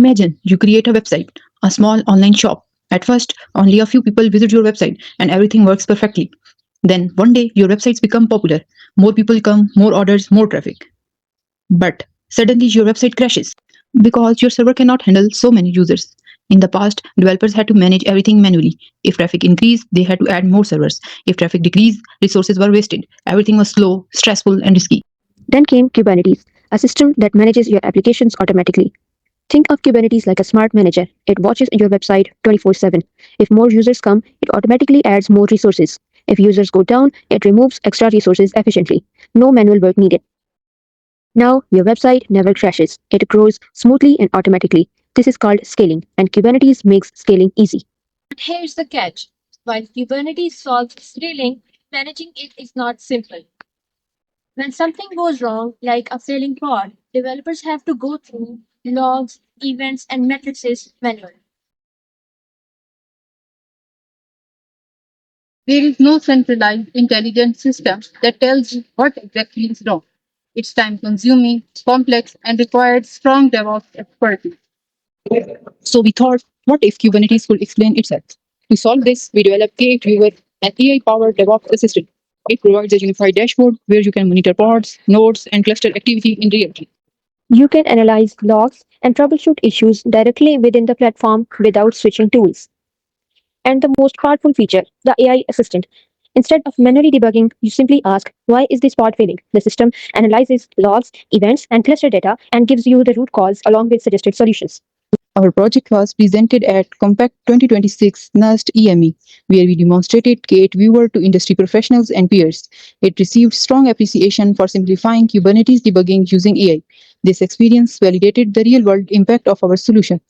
Imagine you create a website, a small online shop. At first, only a few people visit your website and everything works perfectly. Then one day your websites become popular. More people come, more orders, more traffic. But suddenly your website crashes because your server cannot handle so many users. In the past, developers had to manage everything manually. If traffic increased, they had to add more servers. If traffic decreased, resources were wasted. Everything was slow, stressful, and risky. Then came Kubernetes, a system that manages your applications automatically. Think of Kubernetes like a smart manager. It watches your website 24/7. If more users come, it automatically adds more resources. If users go down, it removes extra resources efficiently. No manual work needed. Now, your website never crashes. It grows smoothly and automatically. This is called scaling, and Kubernetes makes scaling easy. But here's the catch. While Kubernetes solves scaling, managing it is not simple. When something goes wrong, like a failing pod, developers have to go through logs, events, and matrices manually. There is no centralized intelligent system that tells you what exactly is wrong. It's time consuming, complex, and requires strong DevOps expertise. So we thought, what if Kubernetes could explain itself? To solve this, we developed K8 Viewer, an AI-powered DevOps assistant. It provides a unified dashboard where you can monitor pods, nodes, and cluster activity in real time. You can analyze logs and troubleshoot issues directly within the platform without switching tools. And the most powerful feature, the AI assistant. Instead of manually debugging, you simply ask, why is this pod failing? The system analyzes logs, events, and cluster data and gives you the root cause along with suggested solutions. Our project was presented at Compact 2026 NUST EME, where we demonstrated K8 Viewer to industry professionals and peers. It received strong appreciation for simplifying Kubernetes debugging using AI. This experience validated the real-world impact of our solution.